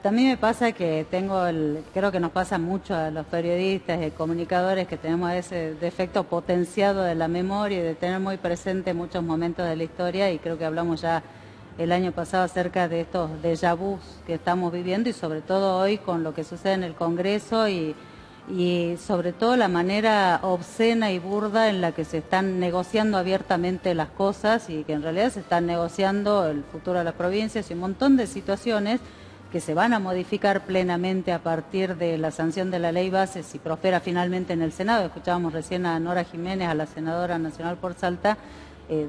También me pasa que creo que nos pasa mucho a los periodistas y comunicadores que tenemos ese defecto potenciado de la memoria y de tener muy presente muchos momentos de la historia, y creo que hablamos ya el año pasado acerca de estos déjà vus que estamos viviendo, y sobre todo hoy con lo que sucede en el Congreso y sobre todo la manera obscena y burda en la que se están negociando abiertamente las cosas, y que en realidad se están negociando el futuro de las provincias y un montón de situaciones que se van a modificar plenamente a partir de la sanción de la ley base si prospera finalmente en el Senado. Escuchábamos recién a Nora Jiménez, a la senadora nacional por Salta,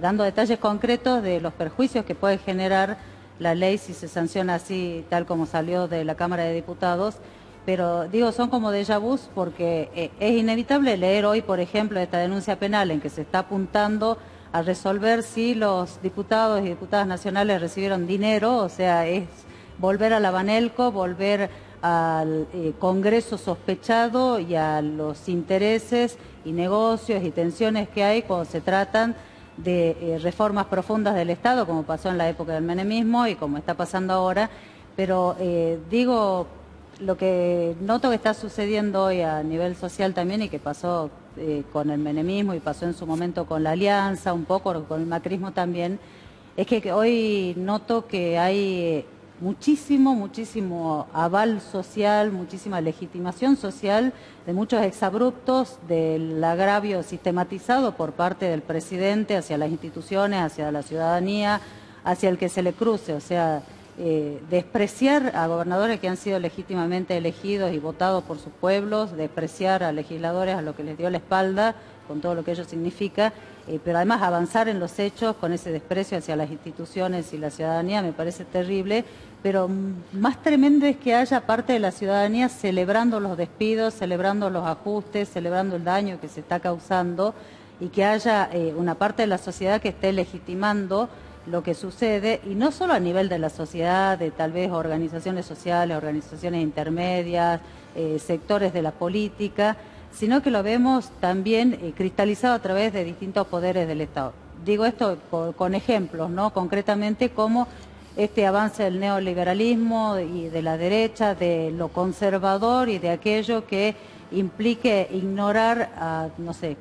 dando detalles concretos de los perjuicios que puede generar la ley si se sanciona así, tal como salió de la Cámara de Diputados. Pero digo, son como déjà vus porque es inevitable leer hoy, por ejemplo, esta denuncia penal en que se está apuntando a resolver si los diputados y diputadas nacionales recibieron dinero, o sea, es volver a la Banelco, volver al Congreso sospechado y a los intereses y negocios y tensiones que hay cuando se tratan de reformas profundas del Estado, como pasó en la época del menemismo y como está pasando ahora. Pero digo, lo que noto que está sucediendo hoy a nivel social también, y que pasó con el menemismo y pasó en su momento con la Alianza, un poco con el macrismo también, es que hoy noto que hay muchísimo aval social, muchísima legitimación social de muchos exabruptos del agravio sistematizado por parte del presidente hacia las instituciones, hacia la ciudadanía, hacia el que se le cruce. O sea, despreciar a gobernadores que han sido legítimamente elegidos y votados por sus pueblos, despreciar a legisladores a lo que les dio la espalda, con todo lo que ello significa, pero además avanzar en los hechos con ese desprecio hacia las instituciones y la ciudadanía me parece terrible. Pero más tremendo es que haya parte de la ciudadanía celebrando los despidos, celebrando los ajustes, celebrando el daño que se está causando, y que haya una parte de la sociedad que esté legitimando lo que sucede, y no solo a nivel de la sociedad, de tal vez organizaciones sociales, organizaciones intermedias, sectores de la política, sino que lo vemos también cristalizado a través de distintos poderes del Estado. Digo esto con ejemplos, ¿no? Concretamente, como este avance del neoliberalismo y de la derecha, de lo conservador y de aquello que implique ignorar a, no sé,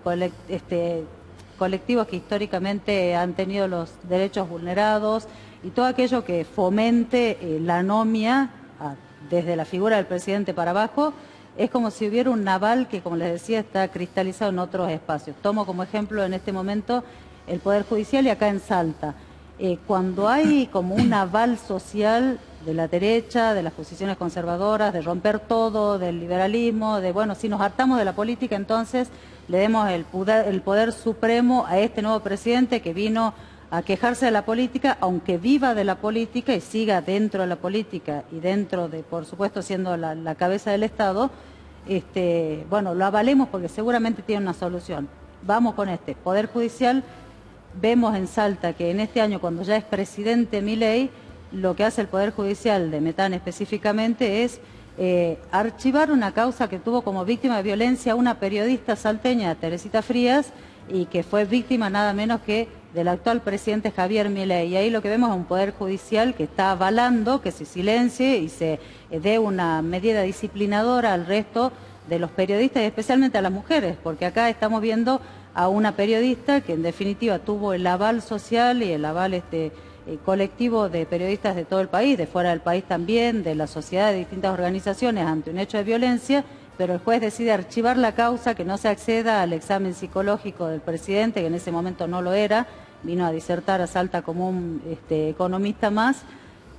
colectivos que históricamente han tenido los derechos vulnerados, y todo aquello que fomente la anomia desde la figura del presidente para abajo. Es como si hubiera un naval que, como les decía, está cristalizado en otros espacios. Tomo como ejemplo en este momento el Poder Judicial y acá en Salta. Cuando hay como un aval social de la derecha, de las posiciones conservadoras, de romper todo, del liberalismo, de, bueno, si nos hartamos de la política, entonces le demos el poder supremo a este nuevo presidente que vino a quejarse de la política, aunque viva de la política y siga dentro de la política y dentro de, por supuesto, siendo la cabeza del Estado. Bueno, lo avalemos porque seguramente tiene una solución. Vamos con este Poder Judicial. Vemos en Salta que en este año, cuando ya es presidente Milei, lo que hace el Poder Judicial de Metán específicamente es archivar una causa que tuvo como víctima de violencia una periodista salteña, Teresita Frías, y que fue víctima nada menos que del actual presidente Javier Milei. Y ahí lo que vemos es un Poder Judicial que está avalando que se silencie y se dé una medida disciplinadora al resto de los periodistas y especialmente a las mujeres, porque acá estamos viendo a una periodista que en definitiva tuvo el aval social y el aval colectivo de periodistas de todo el país, de fuera del país también, de la sociedad, de distintas organizaciones ante un hecho de violencia, pero el juez decide archivar la causa, que no se acceda al examen psicológico del presidente, que en ese momento no lo era, vino a disertar a Salta como un economista más,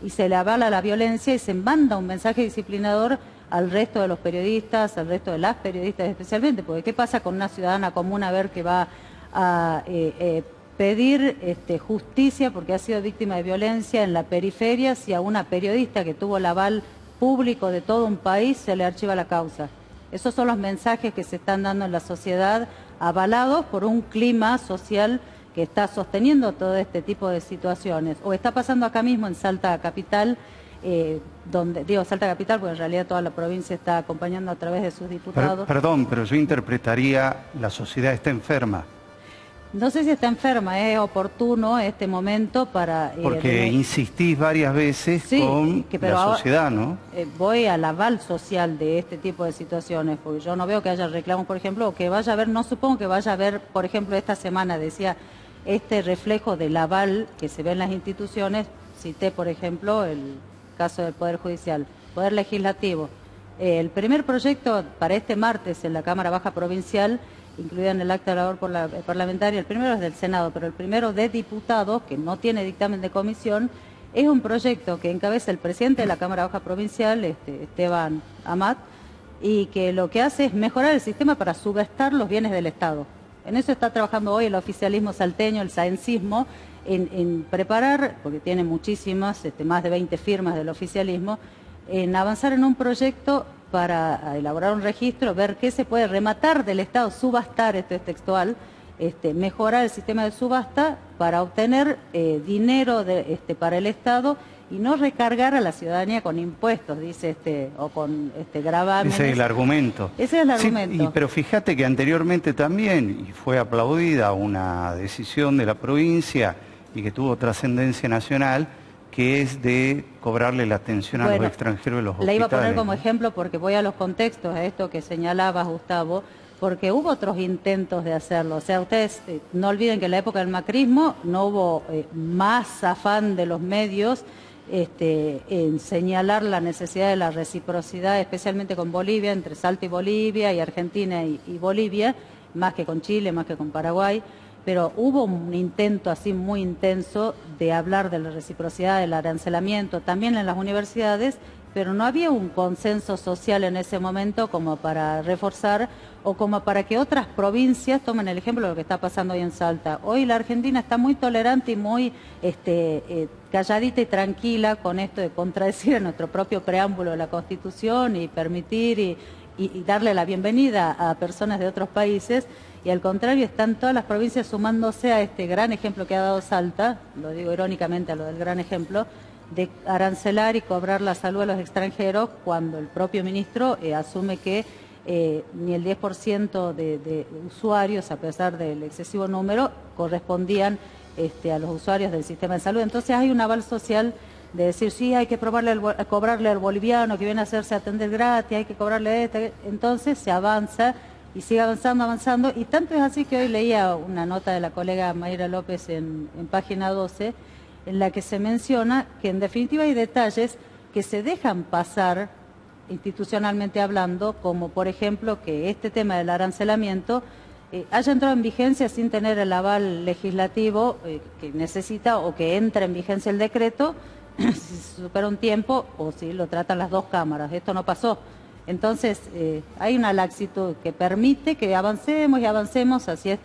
y se le avala la violencia y se manda un mensaje disciplinador al resto de los periodistas, al resto de las periodistas especialmente, porque ¿qué pasa con una ciudadana común a ver que va a pedir justicia porque ha sido víctima de violencia en la periferia si a una periodista que tuvo el aval público de todo un país se le archiva la causa? Esos son los mensajes que se están dando en la sociedad, avalados por un clima social que está sosteniendo todo este tipo de situaciones. O está pasando acá mismo en Salta Capital, donde digo Salta Capital porque en realidad toda la provincia está acompañando a través de sus diputados. Perdón, pero yo interpretaría la sociedad está enferma. No sé si está enferma, es oportuno este momento para... Porque insistís varias veces sí, con pero la ahora, sociedad, ¿no? voy al aval social de este tipo de situaciones, porque yo no veo que haya reclamos, por ejemplo, o que vaya a haber, no supongo que vaya a haber, por ejemplo, esta semana decía, este reflejo del aval que se ve en las instituciones, cité, por ejemplo, el caso del Poder Judicial, Poder Legislativo. El primer proyecto para este martes en la Cámara Baja Provincial, incluida en el acta de labor parlamentaria, el primero es del Senado, pero el primero de diputados, que no tiene dictamen de comisión, es un proyecto que encabeza el presidente de la Cámara Baja Provincial, Esteban Amat, y que lo que hace es mejorar el sistema para subestar los bienes del Estado. En eso está trabajando hoy el oficialismo salteño, el saencismo, en preparar, porque tiene muchísimas, más de 20 firmas del oficialismo, en avanzar en un proyecto para elaborar un registro, ver qué se puede rematar del Estado, subastar, esto es textual, mejorar el sistema de subasta para obtener dinero para el Estado y no recargar a la ciudadanía con impuestos, dice o con gravámenes. Ese es el argumento. Ese es el argumento. Sí, pero fíjate que anteriormente también, y fue aplaudida una decisión de la provincia y que tuvo trascendencia nacional, que es de cobrarle la atención a los extranjeros de los hospitales. La iba a poner como ejemplo porque voy a los contextos, a esto que señalabas, Gustavo, porque hubo otros intentos de hacerlo. O sea, ustedes no olviden que en la época del macrismo no hubo más afán de los medios en señalar la necesidad de la reciprocidad, especialmente con Bolivia, entre Salta y Bolivia, y Argentina y Bolivia, más que con Chile, más que con Paraguay. Pero hubo un intento así muy intenso de hablar de la reciprocidad, del arancelamiento, también en las universidades, pero no había un consenso social en ese momento como para reforzar o como para que otras provincias tomen el ejemplo de lo que está pasando hoy en Salta. Hoy la Argentina está muy tolerante y muy calladita y tranquila con esto de contradecir en nuestro propio preámbulo de la Constitución y permitir y darle la bienvenida a personas de otros países. Y al contrario, están todas las provincias sumándose a este gran ejemplo que ha dado Salta, lo digo irónicamente a lo del gran ejemplo, de arancelar y cobrar la salud a los extranjeros cuando el propio ministro asume que ni el 10% de usuarios, a pesar del excesivo número, correspondían a los usuarios del sistema de salud. Entonces hay un aval social de decir, sí, hay que cobrarle al boliviano que viene a hacerse atender gratis, hay que cobrarle entonces se avanza y sigue avanzando, y tanto es así que hoy leía una nota de la colega Mayra López en Página 12, en la que se menciona que en definitiva hay detalles que se dejan pasar institucionalmente hablando, como por ejemplo que este tema del arancelamiento haya entrado en vigencia sin tener el aval legislativo que necesita, o que entra en vigencia el decreto, si se supera un tiempo o si lo tratan las dos cámaras. Esto no pasó. Entonces, hay una laxitud que permite que avancemos y avancemos hacia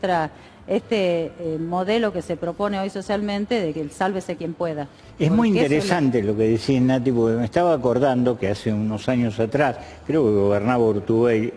este modelo que se propone hoy socialmente de que el sálvese quien pueda. Es muy interesante lo que decía Nati, porque me estaba acordando que hace unos años atrás, creo que gobernaba Urtubey,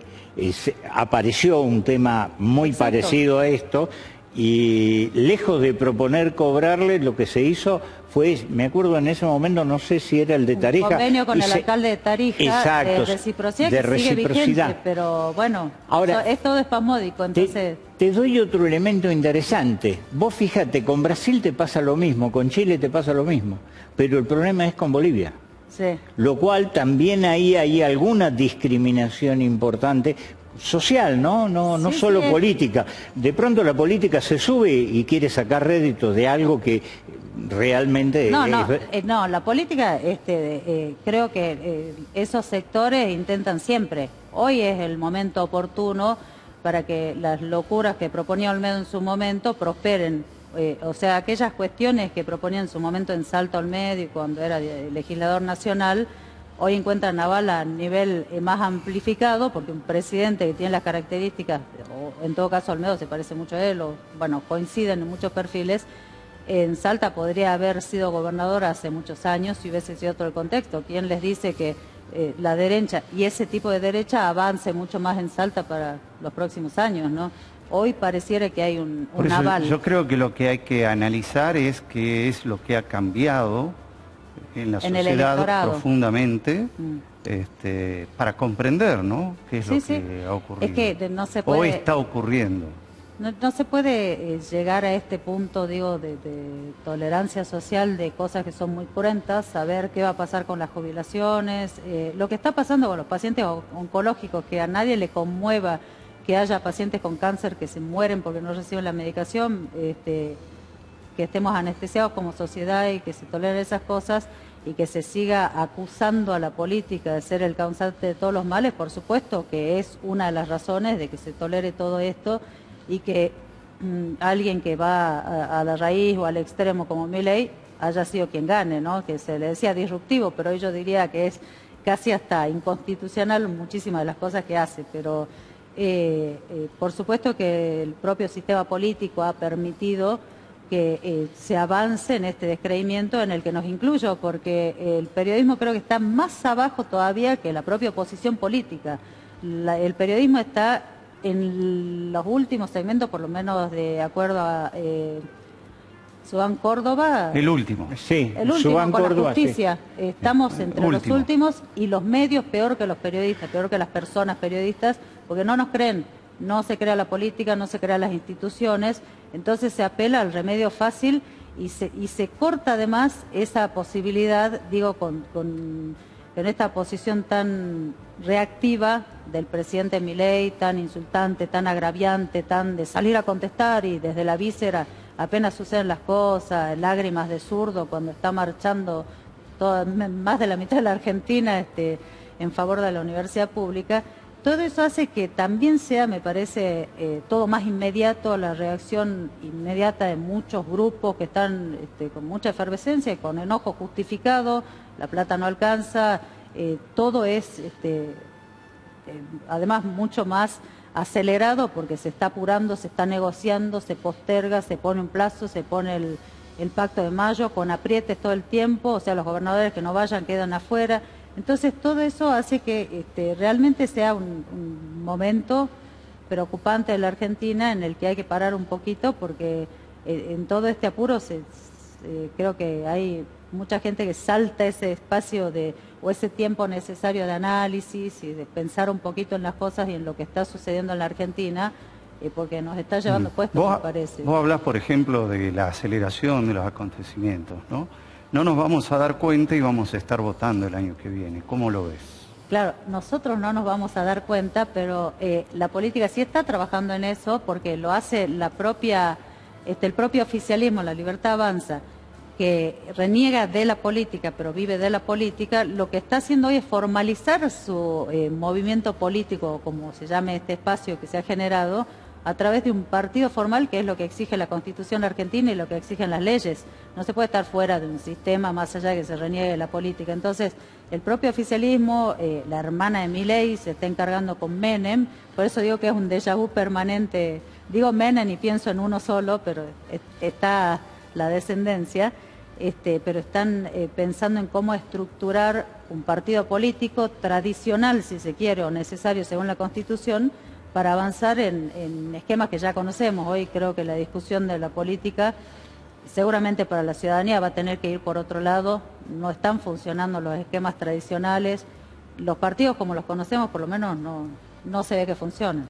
apareció un tema muy parecido a esto, y lejos de proponer cobrarle, lo que se hizo fue, me acuerdo en ese momento, no sé si era el de Tarija. Un convenio con el alcalde de Tarija, exacto, de reciprocidad, que sigue vigente, pero bueno, ahora, es todo espasmódico, entonces... Te doy otro elemento interesante. Vos fíjate, con Brasil te pasa lo mismo, con Chile te pasa lo mismo, pero el problema es con Bolivia. Sí. Lo cual también ahí hay alguna discriminación importante, social, ¿no? No sí, solo política. De pronto la política se sube y quiere sacar rédito de algo que realmente... No, la política, creo que esos sectores intentan siempre. Hoy es el momento oportuno para que las locuras que proponía Olmedo en su momento prosperen. O sea, aquellas cuestiones que proponía en su momento en Salta Olmedo y cuando era legislador nacional, hoy encuentran aval a nivel más amplificado, porque un presidente que tiene las características, o en todo caso Olmedo se parece mucho a él, o bueno, coinciden en muchos perfiles. En Salta podría haber sido gobernador hace muchos años si hubiese sido otro el contexto. ¿Quién les dice que la derecha y ese tipo de derecha avance mucho más en Salta para los próximos años, ¿no? Hoy pareciera que hay un aval. Yo creo que lo que hay que analizar es qué es lo que ha cambiado en la sociedad profundamente, para comprender, ¿no?, qué es lo que ha ocurrido. Es que no se puede... O está ocurriendo. No se puede llegar a este punto, digo, de tolerancia social de cosas que son muy cruentas, saber qué va a pasar con las jubilaciones, lo que está pasando con los pacientes oncológicos, que a nadie le conmueva que haya pacientes con cáncer que se mueren porque no reciben la medicación, que estemos anestesiados como sociedad y que se toleren esas cosas y que se siga acusando a la política de ser el causante de todos los males, por supuesto que es una de las razones de que se tolere todo esto y que alguien que va a la raíz o al extremo como Milei haya sido quien gane, ¿no? Que se le decía disruptivo, pero yo diría que es casi hasta inconstitucional muchísimas de las cosas que hace, pero por supuesto que el propio sistema político ha permitido que se avance en este descreimiento en el que nos incluyo, porque el periodismo creo que está más abajo todavía que la propia oposición política. El periodismo está en los últimos segmentos, por lo menos de acuerdo a Subán Córdoba. El último. Sí, el último Subán con Córdoba, la justicia. Sí. Estamos entre Último. los últimos y los medios peor que los periodistas, peor que las personas periodistas, porque no nos creen. No se crea la política, no se crean las instituciones, entonces se apela al remedio fácil y se corta además esa posibilidad, digo, con esta posición tan reactiva del presidente Milei, tan insultante, tan agraviante, tan de salir a contestar y desde la víscera apenas suceden las cosas, lágrimas de zurdo cuando está marchando más de la mitad de la Argentina en favor de la universidad pública. Todo eso hace que también sea, me parece, todo más inmediato, la reacción inmediata de muchos grupos que están con mucha efervescencia y con enojo justificado, la plata no alcanza, todo es además mucho más acelerado porque se está apurando, se está negociando, se posterga, se pone un plazo, se pone el pacto de mayo con aprietes todo el tiempo, o sea, los gobernadores que no vayan quedan afuera. Entonces todo eso hace que realmente sea un momento preocupante de la Argentina en el que hay que parar un poquito porque en todo este apuro creo que hay mucha gente que salta ese espacio o ese tiempo necesario de análisis y de pensar un poquito en las cosas y en lo que está sucediendo en la Argentina porque nos está llevando puestos, me parece. Vos hablás, por ejemplo, de la aceleración de los acontecimientos, ¿no? No nos vamos a dar cuenta y vamos a estar votando el año que viene. ¿Cómo lo ves? Claro, nosotros no nos vamos a dar cuenta, pero la política sí está trabajando en eso porque lo hace el propio oficialismo, La Libertad Avanza, que reniega de la política, pero vive de la política. Lo que está haciendo hoy es formalizar su movimiento político, como se llame este espacio que se ha generado, a través de un partido formal, que es lo que exige la Constitución argentina y lo que exigen las leyes. No se puede estar fuera de un sistema más allá de que se reniegue de la política. Entonces, el propio oficialismo, la hermana de Milei, se está encargando con Menem, por eso digo que es un déjà vu permanente. Digo Menem y pienso en uno solo, pero está la descendencia, pero están pensando en cómo estructurar un partido político tradicional, si se quiere, o necesario según la Constitución, para avanzar en esquemas que ya conocemos. Hoy creo que la discusión de la política, seguramente para la ciudadanía, va a tener que ir por otro lado. No están funcionando los esquemas tradicionales. Los partidos como los conocemos, por lo menos, no se ve que funcionan.